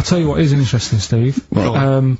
tell you what is interesting, Steve. What?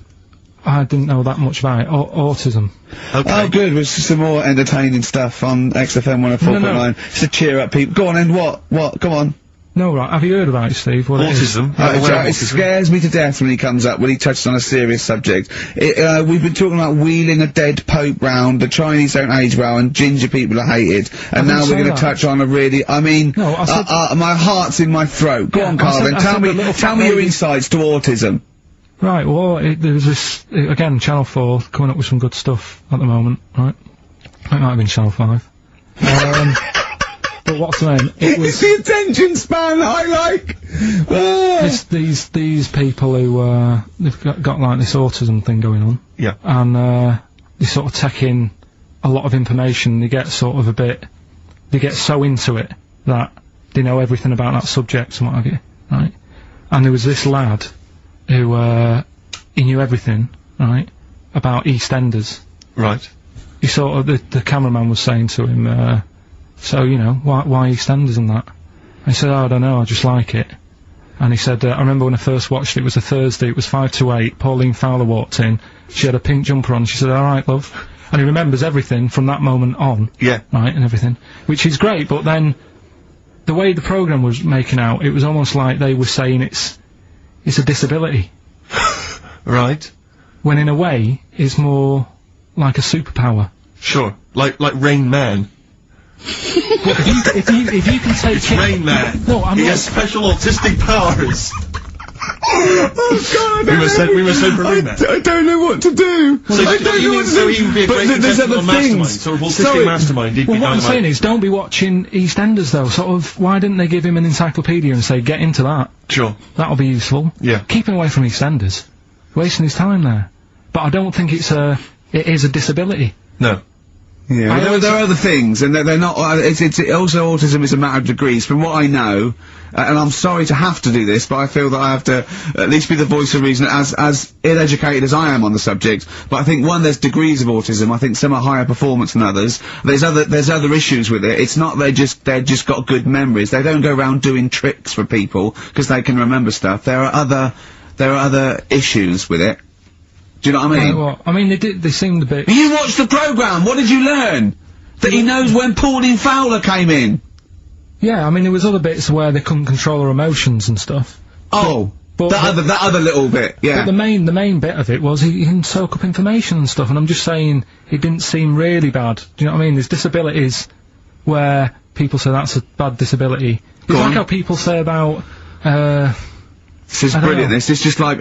I didn't know that much about it. Autism. Okay. Oh, good. It's just some more entertaining stuff on XFM 104.9. Just to cheer up people. Go on, and what? Go on. No, right. Have you heard about it, Steve? What autism? It scares me to death when he comes up, when he touches on a serious subject. We've been talking about wheeling a dead pope round, the Chinese don't age well, and ginger people are hated, and now we're gonna touch on a really, I mean, no, I said my heart's in my throat. Go on, Carl, then tell me your insights to autism. Right, well, there's this, again, Channel 4 coming up with some good stuff at the moment, right? It might have been Channel 5. But what's the name? It was... It's the attention span I like! These people who, they've got like this autism thing going on. Yeah. And, they sort of take in a lot of information, they get sort of they get so into it that they know everything about that subject and what have you, right? And there was this lad who, he knew everything, right, about EastEnders. Right. He sort of, the cameraman was saying to him, so, you know, why EastEnders and that? And he said, oh, I don't know, I just like it. And he said, I remember when I first watched it, it was a Thursday, it was 5 to 8, Pauline Fowler walked in, she had a pink jumper on, she said, alright, love. And he remembers everything from that moment on. Yeah. Right, and everything. Which is great, but then, the way the programme was making out, it was almost like they were saying it's a disability. Right. When in a way, it's more like a superpower. Sure. Like Rain Man. But if you can take it's Rain Man. No, I'm he not. has special autistic powers. Oh God! We were so for Rain Man. I don't know what to do. So he would be a great mastermind, sort of autistic mastermind. Well, what I'm saying is, don't be watching EastEnders though. Sort of, why didn't they give him an encyclopedia and say, get into that? Sure. That'll be useful. Yeah. Keep him away from EastEnders. Wasting his time there. But I don't think it is a disability. No. Yeah, there are other things, and they're not, it's also autism is a matter of degrees, from what I know, and I'm sorry to have to do this, but I feel that I have to at least be the voice of reason, as ill-educated as I am on the subject, but I think, one, there's degrees of autism, I think some are higher performance than others, there's other issues with it, it's not they've just got good memories, they don't go around doing tricks for people, because they can remember stuff, there are other issues with it. Do you know what I mean? Well, I mean, they seemed a bit... You watched the programme, what did you learn? That he knows when Pauline Fowler came in? Yeah, I mean, there was other bits where they couldn't control her emotions and stuff. Oh, that other little bit, yeah. But the main bit of it was he can soak up information and stuff, and I'm just saying, it didn't seem really bad. Do you know what I mean? There's disabilities where people say that's a bad disability. It's like how people say about, this is brilliant, this is just like,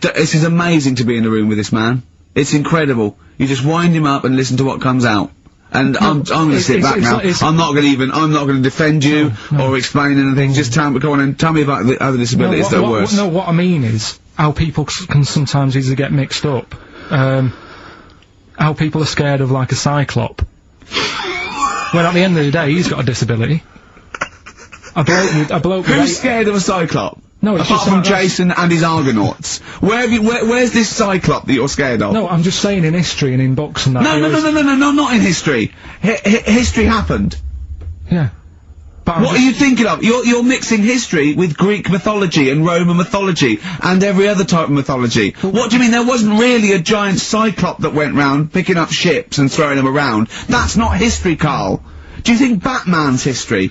this is amazing to be in a room with this man. It's incredible. You just wind him up and listen to what comes out. And I'm gonna sit back now. I'm not gonna defend you or explain anything, just go on and tell me about the other disabilities that are worse. No, what I mean is, how people can sometimes easily get mixed up. How people are scared of, like, a cyclop. When at the end of the day, he's got a disability. A bloke Who's scared of a cyclop? No, it's apart from Jason and his Argonauts. Where's this Cyclop that you're scared of? No, I'm just saying in history and in books and that. No, not in history. History happened. Yeah. But what are you thinking of? You're mixing history with Greek mythology and Roman mythology and every other type of mythology. What do you mean there wasn't really a giant Cyclop that went round picking up ships and throwing them around? That's not history, Carl. Do you think Batman's history?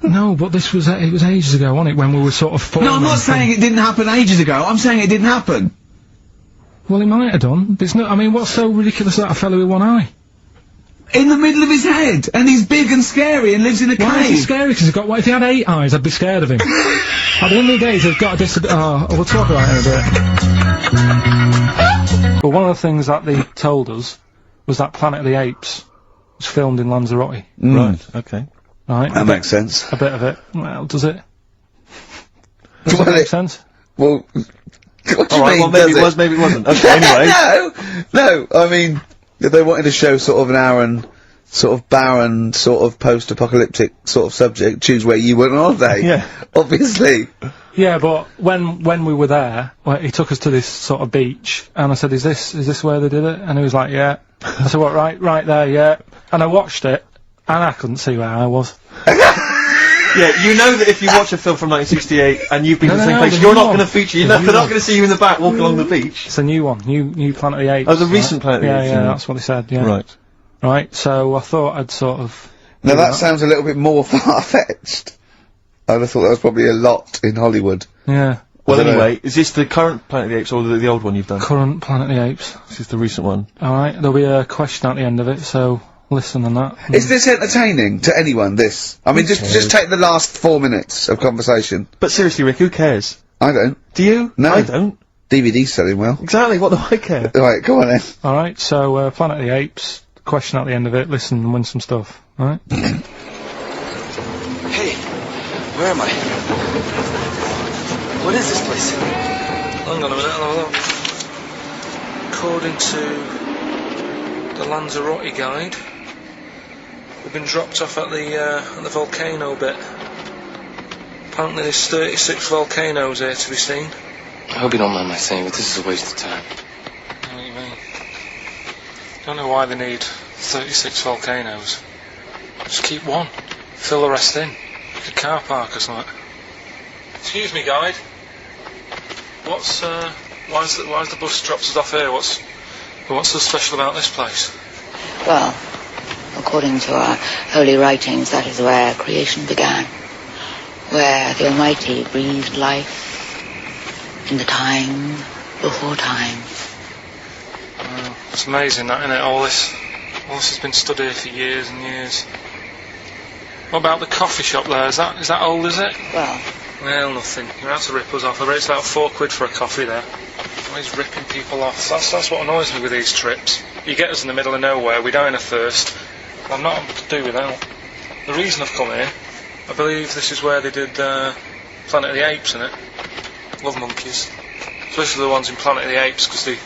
No, but it was ages ago, wasn't it, when we were sort of No, I'm not saying it didn't happen ages ago, I'm saying it didn't happen. Well, it might have done. There's no, I mean, what's so ridiculous about a fellow with one eye? In the middle of his head, and he's big and scary and lives in a cave. Why is he scary? Because he's got, what, if he had 8 eyes, I'd be scared of him. At the end of the day, he's got a disability. We'll talk about it in a bit. But one of the things that they told us was that Planet of the Apes was filmed in Lanzarote. Right, okay. Right. That makes sense. A bit of it. Well, does it? Does it make sense? Well, alright, well, maybe it was, maybe it wasn't. Okay, anyway. No, I mean, if they wanted to show sort of an barren, sort of post-apocalyptic sort of subject, choose where you went on holiday. Yeah. Obviously. Yeah, but when we were there, he took us to this sort of beach, and I said, is this where they did it? And he was like, yeah. I said, what, right there, yeah. And I watched it, and I couldn't see where I was. Yeah, you know that if you watch a film from 1968 and you've been to the same place, you're not going to feature. They're not going to see you in the back walking along the beach. It's a new one. New Planet of the Apes. Oh, the recent Planet of the Apes. Yeah, that's what they said. Yeah. Right. Right. So I thought I'd sort of. Now that sounds a little bit more far-fetched. I'd have thought that was probably a lot in Hollywood. Yeah. Well, anyway, is this the current Planet of the Apes or the old one you've done? Current Planet of the Apes. This is the recent one. Alright, there'll be a question at the end of it, so listen on that. Is this entertaining to anyone, this? I mean, just take the last 4 minutes of conversation. But seriously, Rick, who cares? I don't. Do you? No. I don't. DVD's selling well. Exactly, what do I care? Right, go on then. Alright, so, Planet of the Apes, question at the end of it, listen and win some stuff. Alright? Hey, where am I? What is this place? Hang on a minute, I'll have a look. According to the Lanzarote guide, we've been dropped off at the volcano bit. Apparently there's 36 volcanoes here to be seen. I hope you don't mind my saying, but this is a waste of time. What do you mean? Don't know why they need 36 volcanoes. Just keep one. Fill the rest in. Like a car park or something. Excuse me, guide. Why's the bus drops us off here? What's so special about this place? Well, according to our holy writings, that is where creation began. Where the Almighty breathed life in the time before time. Well, it's amazing that, isn't it? All this has been stood here for years and years. What about the coffee shop there? Is that old, is it? Well, nothing. You're out to rip us off. I bet it's about £4 for a coffee there. Always ripping people off. That's what annoys me with these trips. You get us in the middle of nowhere, we die in a thirst. I'm not able to do without. The reason I've come here, I believe this is where they did Planet of the Apes, innit? Love monkeys. Especially the ones in Planet of the Apes, because they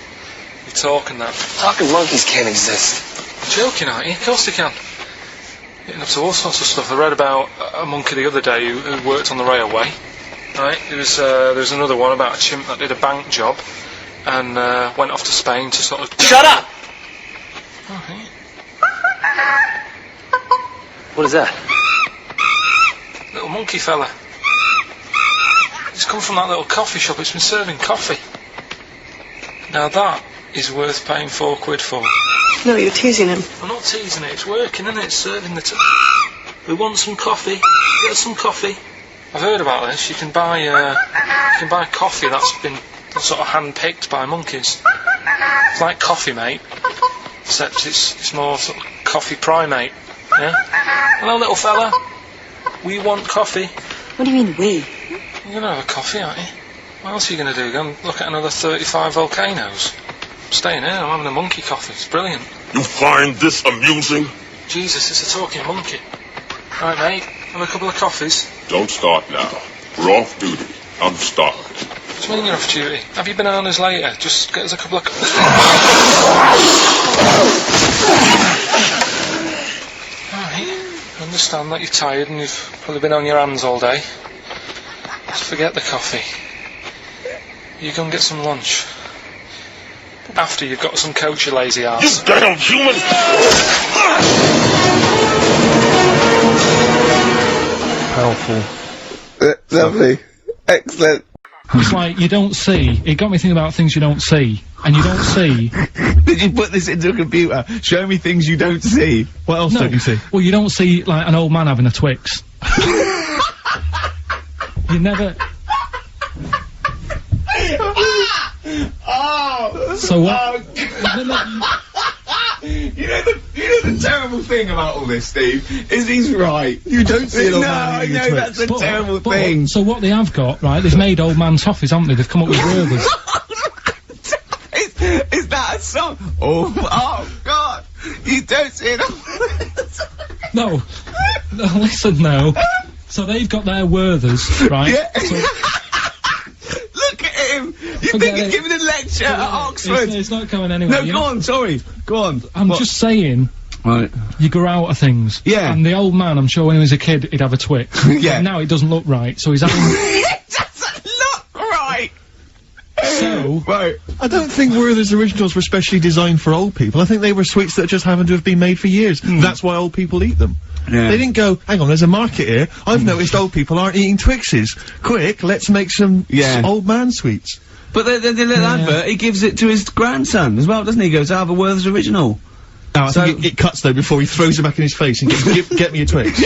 talk and that. Talking monkeys can't exist. You're joking, aren't you? Of course they can. Getting up to all sorts of stuff. I read about a monkey the other day who worked on the railway. Right? There was another one about a chimp that did a bank job and went off to Spain to sort of... Shut up! Oh, hey. What is that? Little monkey fella. It's come from that little coffee shop. It's been serving coffee. Now that is worth paying £4 for. No, you're teasing him. I'm not teasing it. It's working, isn't it? It's serving the... We want some coffee. Get us some coffee. I've heard about this. You can buy coffee that's been sort of hand-picked by monkeys. It's like Coffee Mate, except it's more sort of coffee primate. Yeah. Hello, little fella. We want coffee. What do you mean, we? You're gonna have a coffee, aren't you? What else are you gonna do? Go and look at another 35 volcanoes? I'm staying here. I'm having a monkey coffee. It's brilliant. You find this amusing? Jesus, it's a talking monkey. Right, mate. Have a couple of coffees. Don't start now. We're off duty. I'm starved. What do you mean you're off duty? Have you bananas later? Just get us a couple of... Alright. I understand that you're tired and you've probably been on your hands all day. Just forget the coffee. You go and get some lunch. After you've got some coach, you lazy ass. You damn human! Powerful. Lovely. Excellent. It's like, you don't see. It got me thinking about things you don't see. And you don't see. Did you put this into a computer? Show me things you don't see. What else don't you see? Well, you don't see, like, an old man having a Twix. You never... Oh! So what? You know the terrible thing about all this, Steve, is he's right. You don't see an old man eating a Twix. That's a terrible thing. So what they have got, right, they've made old man toffees, haven't they? They've come up with Werther's. Is that a song? Oh God! You don't see it. No, listen now. So they've got their Werther's, right? Yeah. So, look at him! You think he's giving a lecture at Oxford? It's not going anywhere. No, go on, sorry. Go on. I'm just saying. Right. You grow out of things. Yeah. And the old man, I'm sure when he was a kid, he'd have a Twix. Yeah. But now it doesn't look right, so he's having... It doesn't look right! So, No. Right. I don't think Werther's Originals were specially designed for old people. I think they were sweets that just happened to have been made for years. That's why old people eat them. Yeah. They didn't go, hang on, there's a market here. I've noticed old people aren't eating Twixes. Quick, let's make some old man sweets. But the little advert, he gives it to his grandson as well, doesn't he? He goes, I have a Werther's Original. Oh, I think it cuts though before he throws it back in his face and goes, get me a Twix.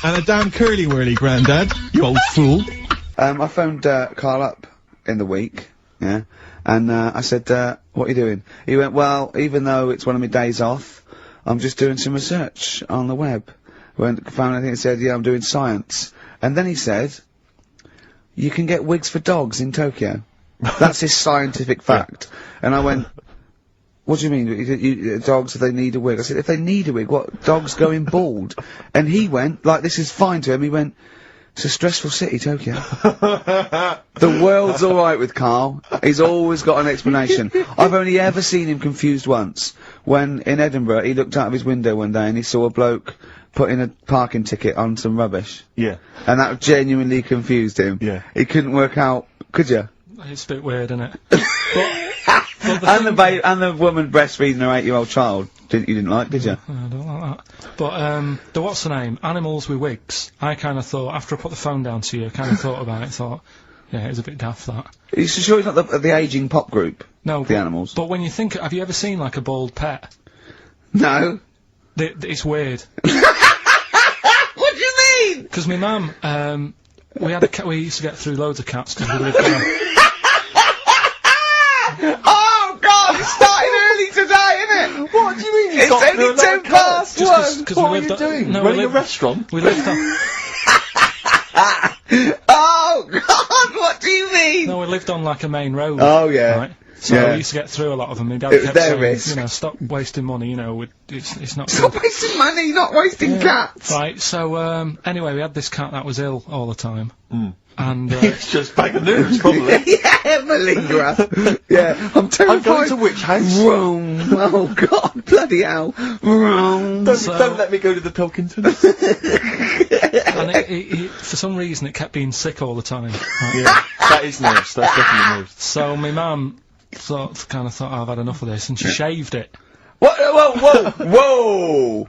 And a damn curly-whirly, Grandad, you old fool. I phoned, Carl up in the week, yeah, and, I said, what are you doing? He went, well, even though it's one of my days off, I'm just doing some research on the web. Found anything that said, yeah, I'm doing science. And then he said, you can get wigs for dogs in Tokyo. That's his scientific fact. And I went, what do you mean? Dogs, if they need a wig? I said, if they need a wig, what? Dogs going bald? And he went, like, this is fine to him, he went, it's a stressful city, Tokyo. The world's alright with Carl. He's always got an explanation. I've only ever seen him confused once. When, in Edinburgh, he looked out of his window one day and he saw a bloke putting a parking ticket on some rubbish. Yeah. And that genuinely confused him. Yeah. He couldn't work out, could you? It's a bit weird, isn't it? And the woman breastfeeding her 8-year-old child. You didn't like, did you? I don't like that. But, the what's the name? Animals with wigs. I kind of thought, after I put the phone down to you, I kind of thought about it, thought, yeah, it was a bit daft, that. Are you sure it's not the ageing pop group? No. The Animals? But when you think, have you ever seen, like, a bald pet? No. It's weird. What do you mean? Because my mum, we had a cat, we used to get through loads of cats because we lived there. Oh God, it's starting early today, isn't it? What do you mean? It's only 10 past one. What are you doing? Running a restaurant? We lived on. Oh God, what do you mean? No, we lived on like a main road. Oh yeah. Right? So we used to get through a lot of them. My dad It was kept their saying, risk. you know, stop wasting money. You know, it's not. Stop good. wasting money, not wasting cats. Right. So anyway, we had this cat that was ill all the time, and It's just bag of nerves, probably. Yeah, malingerer. Yeah, I'm terrified. I'm going to which house? Rome. Oh God, bloody hell. Rome. Don't let me go to the Pilkingtons. and it, for some reason, it kept being sick all the time. Right? Yeah, that is nerves. That's definitely nerves. So my mum kind of thought, oh, I've had enough of this, and she shaved it. What? Whoa! Whoa!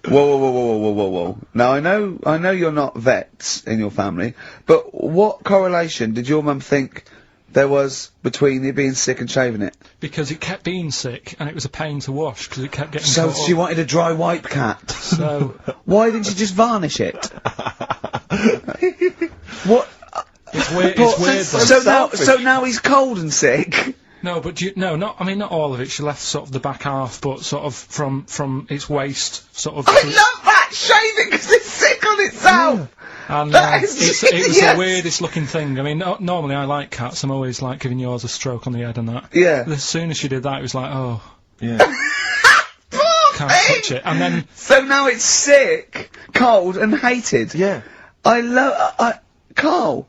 Whoa! Now I know you're not vets in your family, but what correlation did your mum think there was between you being sick and shaving it? Because it kept being sick, and it was a pain to wash, because it kept getting So caught she up. wanted a dry wipe cat. So Why didn't you just varnish it? What? it's weird. It's weird. Though. So now he's cold and sick. No, but I mean, not all of it. She left sort of the back half, but sort of from its waist, sort of. I love that! Shave it because it's sick on itself! And That is it was genius. the weirdest looking thing. I mean, normally I like cats. I'm always like giving yours a stroke on the head and that. Yeah. As soon as she did that, it was like, oh, Yeah. Poor can't thing! touch it. And then So now it's sick, cold, and hated. Yeah. I love. Carl.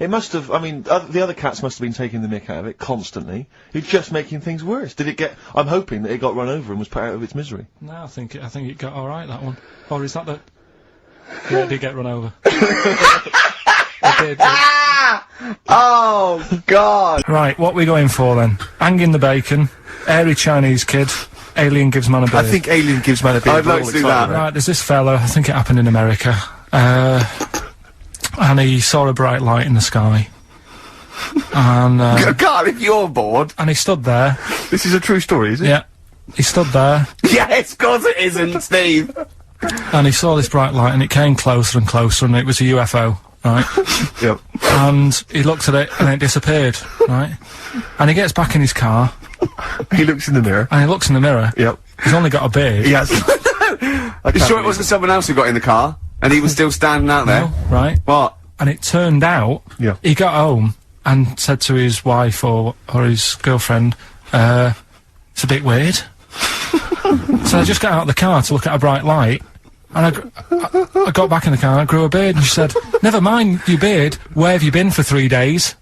It must have, I mean, the other cats must have been taking the mick out of it constantly. It's just making things worse. Did it get, I'm hoping that it got run over and was put out of its misery. no, I think it got all right, that one. Or is that the? Yeah, it did get run over. It did. Oh God. Right, what we going for then? Hanging the bacon, airy Chinese kid, alien gives man a beard. I think Alien gives man a bit. I'd like to do that. Right, there's this fella, I think it happened in America, and he saw a bright light in the sky. And, Carl, if you're bored. and he stood there. This is a true story, is it? Yeah. He stood there, Yes, of course it isn't, Steve. and he saw this bright light, and it came closer and closer, and it was a UFO, right? Yep. And he looked at it, and it disappeared, right? And he gets back in his car, He looks in the mirror. and he looks in the mirror. Yep. He's only got a beard. Yes. You sure it wasn't someone else who got in the car? And he was still standing out there? No, right? What? And it turned out, Yeah. he got home and said to his wife or his girlfriend, it's a bit weird. So I just got out of the car to look at a bright light, and I got back in the car and I grew a beard, and she said, never mind your beard, where have you been for 3 days?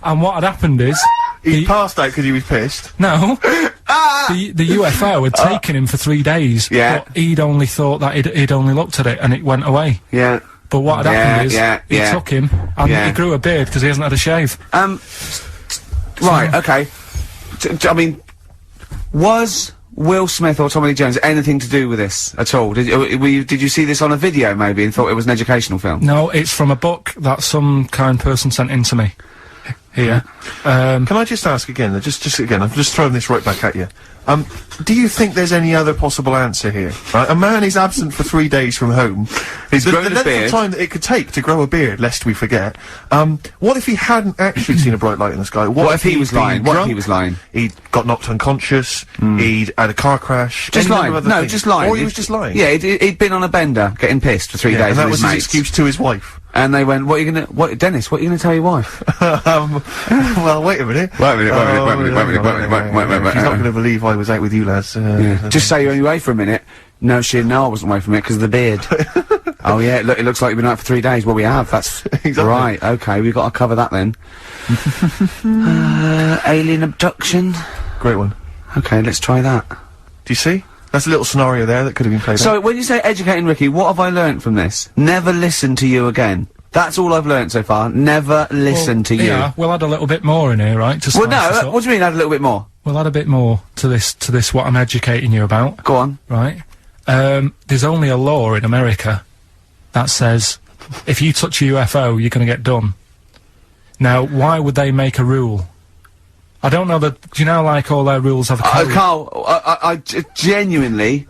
And what had happened is, He passed out because he was pissed. no, the UFO had taken him for 3 days, Yeah. but he'd only thought that he'd only looked at it and it went away. Yeah. But what had happened is, he yeah. took him, and he grew a beard because he hasn't had a shave. Right, okay. I mean, was Will Smith or Tommy Lee Jones anything to do with this at all? Did you see this on a video maybe and thought it was an educational film? No, it's from a book that some kind person sent in to me. Here. Can I just ask again, just again, I'm just throwing this right back at you. Do you think there's any other possible answer here? Right? A man is absent for 3 days from home. He's grown a length beard. of time that it could take to grow a beard, lest we forget. What if he hadn't actually seen a bright light in the sky? What if he was lying? What if he was lying? He'd got knocked unconscious, he'd had a car crash. Just lying. No, things. just lying. Or he was just lying. Yeah, he'd been on a bender, getting pissed for 3 days and that with was his his mates. excuse to his wife. And they went, Dennis, what are you gonna tell your wife? Well, wait a minute. Wait a minute. She's not gonna believe I was out with you lads. Just say you're only away for a minute. No, she didn't know I wasn't away from it because of the beard. Oh yeah, look, it looks like you've been out for 3 days. Well, we have. That's Exactly. right. Okay, we've got to cover that then. Alien abduction. Great one. Okay, let's try that. Do you see? That's a little scenario there that could have been played out. So, when you say educating Ricky, what have I learnt from this? Never listen to you again. That's all I've learnt so far. Never listen to you. Yeah, we'll add a little bit more in here, right? To Well, spice this no, up. what do you mean add a little bit more? We'll add a bit more to this what I'm educating you about, Go on. right? There's only a law in America that says if you touch a UFO, you're gonna get done. Now, why would they make a rule? I don't know that. Do you know, like, all their rules have a code? Carl, I genuinely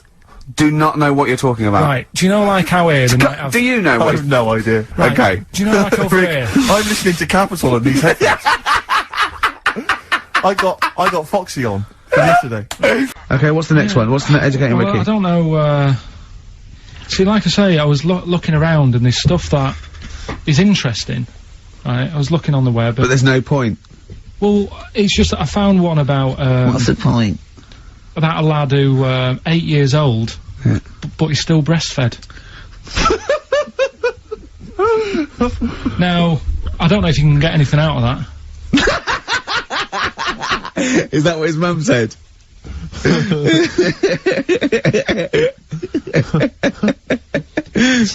do not know what you're talking about. Right. Do you know, like, how here they might have... Do you know I what? have no idea. Right, Okay. Do you know, like, over Rick, here... I'm listening to Capital on these headphones. I got Foxy on from yesterday. Okay, what's the next one? What's the educating Well, I Ricky? don't know, see, like I say, I was looking around and there's stuff that is interesting, right? I was looking on the web. But there's no point. Well, it's just that I found one about, What's the point? about a lad who, 8 years old, but he's still breastfed. Now, I don't know if you can get anything out of that. Is that what his mum said? So,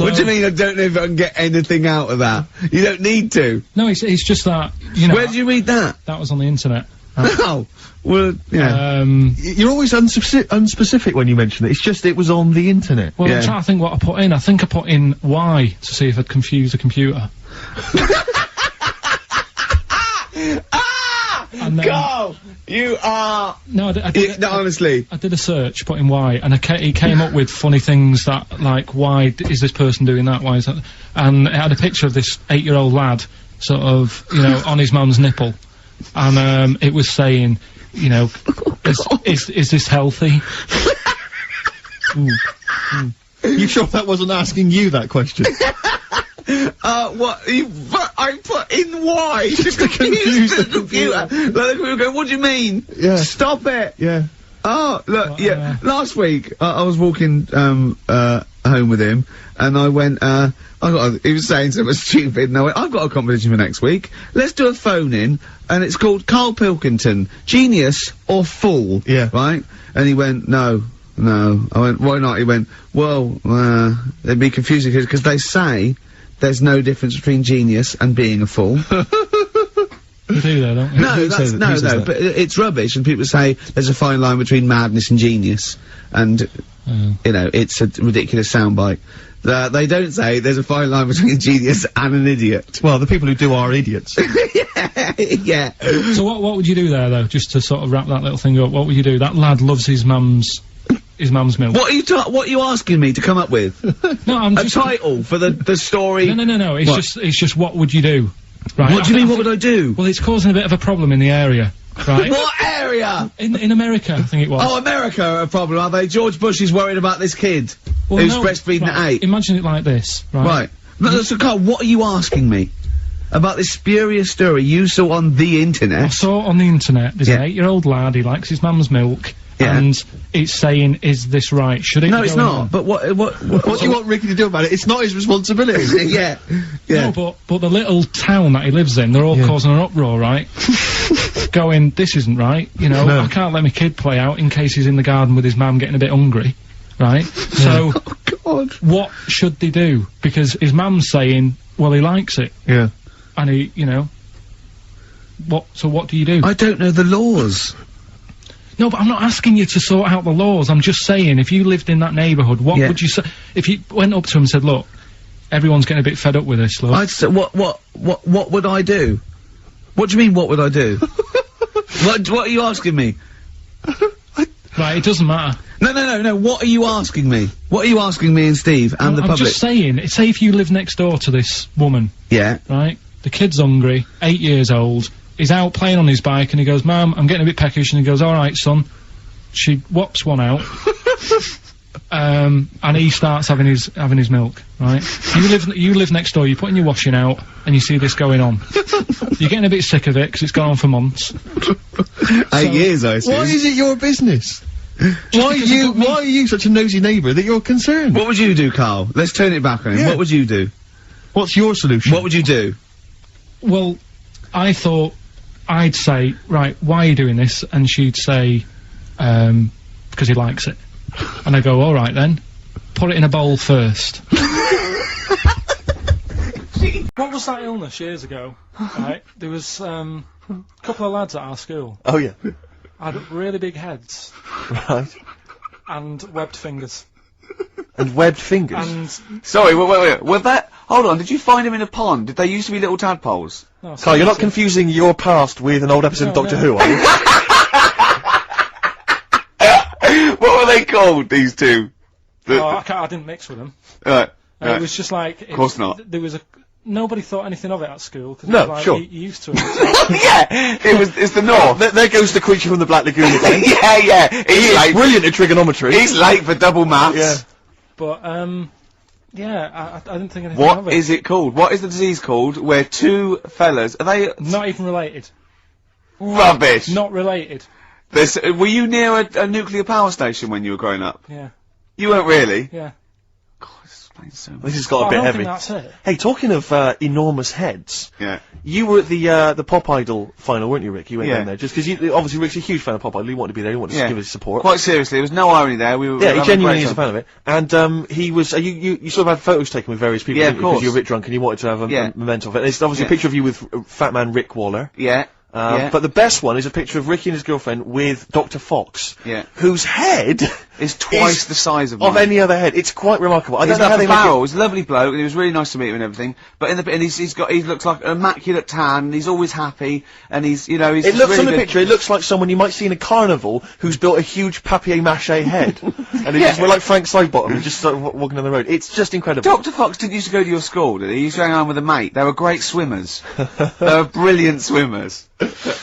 What do you mean I don't know if I can get anything out of that? You don't need to. No, it's just that, you know... Where did you read that? That was on the internet. Oh, well, yeah. You're always unspecific when you mention it. It's just it was on the internet. Well, Yeah. I'm trying to think what I put in. I think I put in Y to see if I'd confuse the computer. And then, Carl, you are... no, I did No, honestly. I did a search, put in Y, and he came up with funny things that, like, why is this person doing that? Why is that? And it had a picture of this 8-year-old lad, sort of, you know, on his mum's nipple, and it was saying, you know, is this healthy? You sure that wasn't asking you that question? What? I put in Y just to confuse the computer. Like, the computer go, what do you mean? Yeah. Stop it! Yeah. Oh, look, yeah. Last week, I was walking, home with him, and I went, he was saying something stupid, and I went, I've got a competition for next week. Let's do a phone-in, and it's called Karl Pilkington, Genius or Fool. Yeah. Right? And he went, no. I went, why not? He went, well, it'd be confusing, because they say there's no difference between genius and being a fool. You do though, don't you? No, Who that's, says that? but it's rubbish, and people say there's a fine line between madness and genius, and, you know, it's a ridiculous soundbite. They don't say there's a fine line between a genius and an idiot. Well, the people who do are idiots. Yeah. So what would you do there, though, just to sort of wrap that little thing up? What would you do? That lad loves his mum's milk. What are you asking me to come up with? No, I'm A just... title for the story? No, it's just what would you do? Right. What do you mean, what would I do? Well, it's causing a bit of a problem in the area, right? What area? In America, I think it was. Oh, America are a problem, are they? George Bush is worried about this kid Well, who's no, breastfeeding right, at 8. Imagine it like this, right? Right. No, so Carl, what are you asking me? About this spurious story you saw on the I internet? saw it on the internet, there's Yeah. an 8-year-old lad, he likes his mum's milk, Yeah. and it's saying, is this right? Should it No, be it's going not. on? But what What do you want Ricky to do about it? It's not his responsibility. yeah. No, but the little town that he lives in, they're all causing an uproar, right? Going, this isn't right, you know, No. I can't let my kid play out in case he's in the garden with his mum getting a bit hungry, right? So, God. What should they do? Because his mum's saying, well, he likes it. Yeah. And he, you know... So what do you do? I don't know the laws. No, but I'm not asking you to sort out the laws. I'm just saying, if you lived in that neighbourhood, what would you say? If you went up to him and said, look, everyone's getting a bit fed up with this, look. I'd say, what would I do? What do you mean, what would I do? what are you asking me? Right, it doesn't matter. No, what are you asking me? What are you asking me and Steve and the I'm public? just saying, say if you live next door to this woman. Yeah. Right? The kid's hungry, 8 years old, he's out playing on his bike and he goes, Mum, I'm getting a bit peckish, and he goes, alright son. She whops one out. And he starts having his milk, right? You live next door, you're putting your washing out, and you see this going on. You're getting a bit sick of it, because it's gone on for months. 8 years, I assume. Why is it your business? Why are you such a nosy neighbour that you're concerned? What would you do, Carl? Let's turn it back on him. Yeah. What would you do? What's your solution? What would you do? Well, I thought I'd say, right, why are you doing this? And she'd say, because he likes it. And I go, alright then, put it in a bowl first. What was that illness years ago? Right, there was, a couple of lads at our school. Oh, yeah. Had really big heads. Right. And webbed fingers. And webbed fingers? And... Sorry, wait. Was that... Hold on, did you find him in a pond? Did they used to be little tadpoles? No, Carl, you're not confusing your past with an old episode of Doctor Who, are you? What were they called, these two? I didn't mix with them. Right. It was just like... Of course not. There was nobody thought anything of it at school. Cause No, it was like, sure. You used to it. Yeah! It's the north. There goes the creature from the Black Lagoon again. yeah. He's late. Brilliant at trigonometry. He's late for double maths. Yeah. But, yeah, I didn't think anything of What it. is it called? What is the disease called where two fellas... Are they... Not even related. Rubbish! Not related. Were you near a nuclear power station when you were growing up? Yeah. You weren't really? Yeah. God, this explains so much. This has got But a bit I don't heavy. think that's it. Hey, talking of enormous heads, Yeah. you were at the Pop Idol final, weren't you, Rick? You went Yeah. down there just because obviously Rick's a huge fan of Pop Idol. He wanted to be there. He wanted to give his support. Quite seriously, there was no irony there. We were Yeah, he having a genuinely great is a time. fan of it. And he was. You sort of had photos taken with various people. Yeah, didn't of you? Because course. you were a bit drunk and you wanted to have a memento of it. And it's obviously a Yeah. picture of you with Fat Man Rick Waller. Yeah. Yeah. But the best one is a picture of Ricky and his girlfriend with Dr. Fox. Yeah. Whose head It's twice the size of mine. any other head. It's quite remarkable. I He's don't know how like they a make barrel. it. He's a lovely bloke, and it was really nice to meet him and everything. But he looks like an immaculate tan, and he's always happy, and he's, you know, he's It just looks really on the good. picture, it looks like someone you might see in a carnival who's built a huge papier-mâché head. And it's just, we're like Frank Sidebottom, just sort of walking down the road. It's just incredible. Dr. Fox didn't used to go to your school, did he? He used to hang around with a mate. They were great swimmers. They were brilliant swimmers.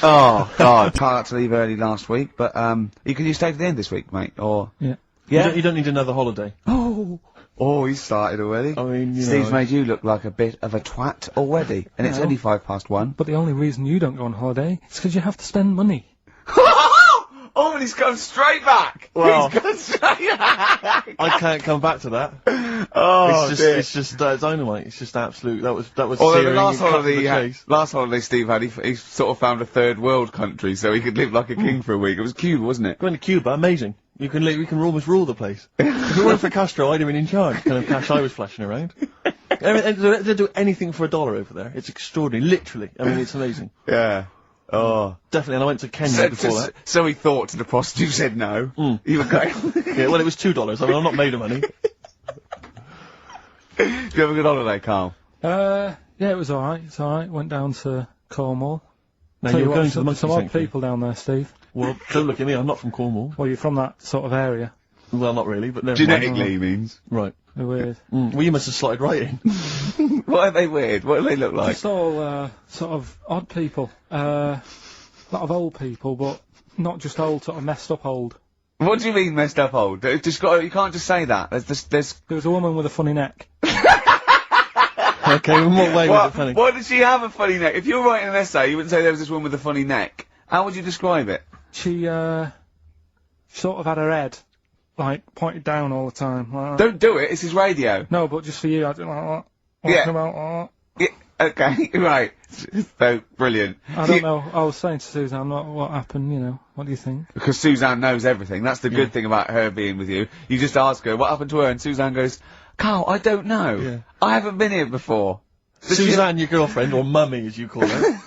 Oh, God. Carl had to leave early last week, but, can you stay to the end this week, mate? Or... Yeah. Yeah? You don't need another holiday. Oh, he's started already. I mean, you Steve's know. made you look like a bit of a twat already. And it's No. only 1:05. But the only reason you don't go on holiday is because you have to spend money. Oh, and he's gone straight back! Well. He's gone straight back! I can't come back to that. Oh, It's just dynamite. It's just absolute. That was Although the searing last and cut to holiday, the chase. last holiday Steve had, he sort of found a third world country so he could live like a king for a week. It was Cuba, wasn't it? Going to Cuba, amazing. You can almost rule the place. If it weren't for Castro, I'd have been in charge. Kind of cash I was flashing around. They do anything for $1 over there. It's extraordinary, literally. I mean, it's amazing. Yeah. Oh. Definitely, and I went to Kenya before that. So he thought to the prostitute who said no. You were going... Yeah, well, it was $2. I mean, I'm not made of money. Did you have a good holiday, Carl? Yeah, it was alright. It's alright. Went down to Cornwall. Now, Tell you're you what, going to the monkey some odd sanctuary. people down there, Steve. Well, don't look at me. I'm not from Cornwall. Well, you're from that sort of area. Well, not really, but never Genetically, he means. Right. They're weird. Well, you must have slotted right in. What are they weird? What do they look like? Just all, sort of odd people. A lot of old people, but not just old, sort of messed up old. What do you mean messed up old? You can't just say that. There's... There was a woman with a funny neck. Okay, in what way was it funny? Why did she have a funny neck? If you were writing an essay, you wouldn't say there was this woman with a funny neck. How would you describe it? She, sort of had her head, like, pointed down all the time. Like that. Don't do it, it's his radio. No, but just for you, I don't like that. Yeah. Talking about, Yeah, Okay, right. So, brilliant. I don't know. I was saying to Suzanne, what happened, you know. What do you think? Because Suzanne knows everything. That's the good thing about her being with you. You just ask her, what happened to her? And Suzanne goes, Carl, I don't know. Yeah. I haven't been here before. Suzanne, your girlfriend, or mummy as you call her.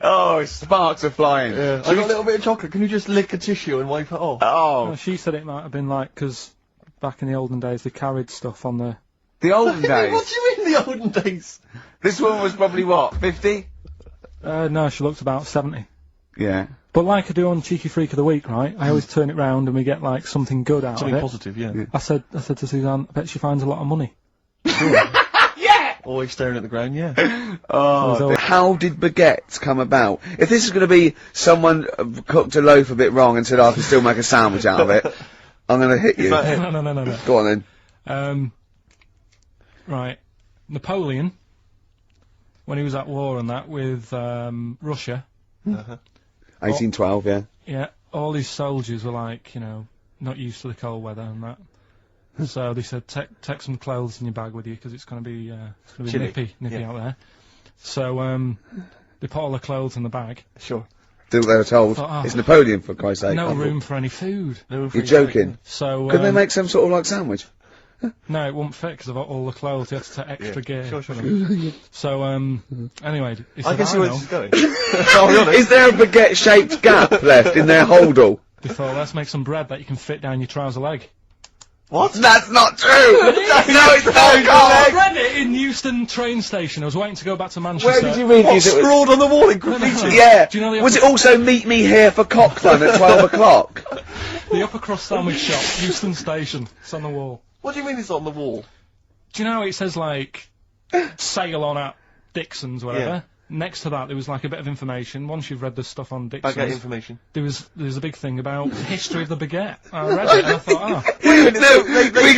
Oh, sparks are flying. Yeah. I got a little bit of chocolate. Can you just lick a tissue and wipe it off? Oh, Well, she said it might have been like, because back in the olden days they carried stuff on the... the olden days. What do you mean the olden days? This woman was probably what, 50? No, she looked about 70. Yeah. But like I do on Cheeky Freak of the Week, right, I always turn it round and we get like something good out Something of it. positive, yeah. I said to Suzanne, I bet she finds a lot of money. Always staring at the ground, yeah. Oh, how did baguettes come about? If this is going to be someone cooked a loaf a bit wrong and said, I can still make a sandwich out of it, I'm going to hit you. No. Go on then. Right. Napoleon, when he was at war and that with Russia, 1812, yeah. yeah, all his soldiers were like, you know, not used to the cold weather and that. So they said, take some clothes in your bag with you because it's going to be Chilly. nippy out there. So they put all the clothes in the bag. Sure. Did what they were told. Oh. It's Napoleon, for Christ's sake. No room for any food. No room for You're any joking. So Couldn't they make some sort of like sandwich? no, it wouldn't fit because of all the clothes. You had to take extra gear. Sure. for them. So anyway, he said, I can see where know. this is going. I'll be honest. Is there a baguette-shaped gap left in their holdall? They thought, let's make some bread that you can fit down your trouser leg. What? That's not true! No, it's not, I Carl! read it in Euston train station. I was waiting to go back to Manchester. Where did you read What, this? scrawled on the wall in graffiti? Yeah. Do you know the Was it also meet me here for Cockfun at 12 o'clock? The upper crust sandwich shop, Euston station. It's on the wall. What do you mean it's on the wall? Do you know how it says like sail on at Dixon's, whatever? Yeah. Next to that, there was like a bit of information. Once you've read the stuff on I Dixon's, get information. there's a big thing about history of the baguette. I read it and I thought, oh,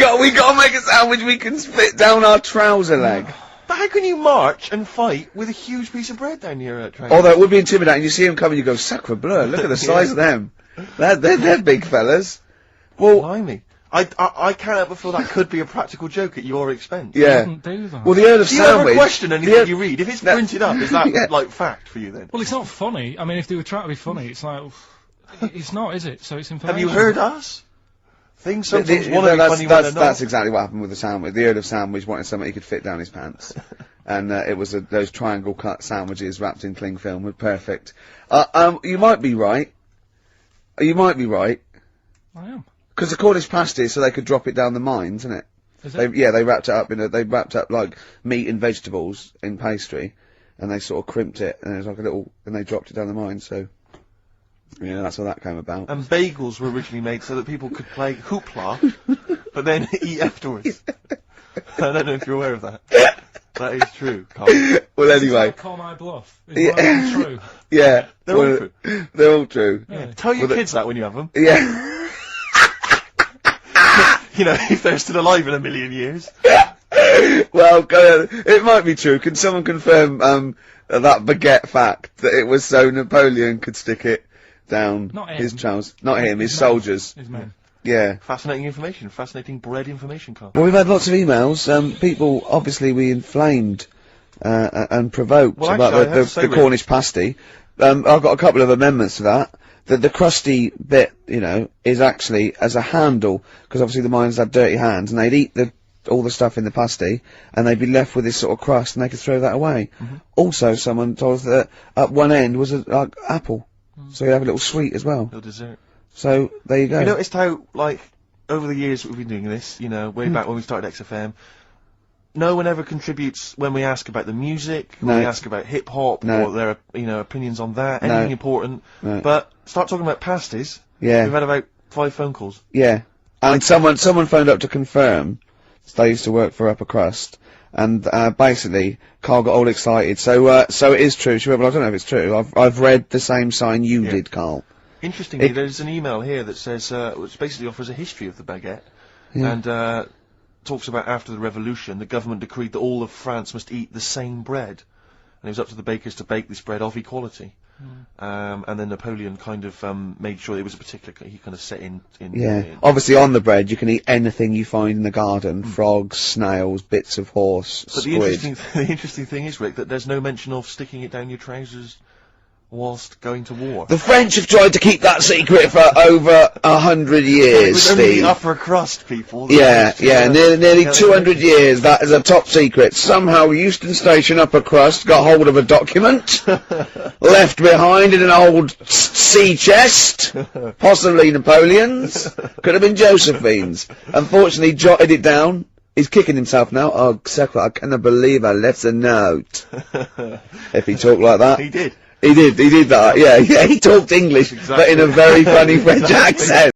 No, we got to make a sandwich we can spit down our trouser leg. But how can you march and fight with a huge piece of bread down your train? Although it would be intimidating. You see them coming, you go, sacre bleu, look at the size of them. They're big fellas. Well, Blimey. I can't help but feel that could be a practical joke at your expense. yeah. didn't do that. Well, the Earl of Do you ever Sandwich... question anything you read? If it's printed up, is that, Yeah. like, fact for you then? Well, it's not funny. I mean, if they were trying to be funny, it's like, it's not, is it? So it's information. Have you heard us? Things sometimes want to be funny when they're not. That's exactly what happened with the sandwich. The Earl of Sandwich wanted something he could fit down his pants. And it was those triangle cut sandwiches wrapped in cling film were perfect. You might be right. You might be right. I am. Because the Cornish pasty, so they could drop it down the mines, isn't it? Is it? They wrapped it up they wrapped up like meat and vegetables in pastry, and they sort of crimped it, and it was like and they dropped it down the mine, so, yeah, that's how that came about. And bagels were originally made so that people could play hoopla, but then eat afterwards. I don't know if you're aware of that. That is true, Carl. Well, anyway. Call my bluff. Is one of them true? Yeah. They're all true. They're all true. Yeah. Tell your kids that when you have them. Yeah. You know, if they're still alive in a million years. Well, it might be true. Can someone confirm that baguette fact that it was so Napoleon could stick it down Not his him. trousers? Not him, his men. soldiers. His men. Yeah. Fascinating information. Fascinating bread information, Carl. Well, we've had lots of emails. People, obviously, we inflamed and provoked Well, about actually, I have to say, the Cornish pasty. I've got a couple of amendments to that. The crusty bit, you know, is actually as a handle, because obviously the miners had dirty hands, and they'd eat all the stuff in the pasty, and they'd be left with this sort of crust, and they could throw that away. Also, someone told us that at one end was a apple, so you have a little sweet as well. Little dessert. So there you go. You noticed how, like, over the years we've been doing this, you know, way back when we started XFM, no one ever contributes when we ask about the music, when No. we ask about hip-hop, No. or their, you know, opinions on that, No. anything important. No. But start talking about pasties, Yeah. we've had about 5 phone calls. Yeah, and someone phoned up to confirm. They used to work for Upper Crust, and basically Carl got all excited. So it is true. She went, well, I don't know if it's true. I've read the same sign you did, Carl. Interestingly, there's an email here that says, which basically offers a history of the baguette, and talks about after the revolution, the government decreed that all of France must eat the same bread. and it was up to the bakers to bake this bread of equality. And then Napoleon kind of made sure it was a particular. He kind of set in. Obviously, on the bread you can eat anything you find in the garden: frogs, snails, bits of horse, But squid. the interesting thing is, Rick, that there's no mention of sticking it down your trousers whilst going to war. The French have tried to keep that secret for over 100 years, It was only Steve. the upper crust people. Nearly 200 years, that is a top secret. Somehow Euston Station upper crust got hold of a document, left behind in an old sea chest, possibly Napoleon's, could have been Josephine's. Unfortunately, jotted it down. He's kicking himself now. Oh, Secret, I cannot believe I left a note. If he talked like that. He did. He did that, yeah, he talked English, but in a very funny French accent.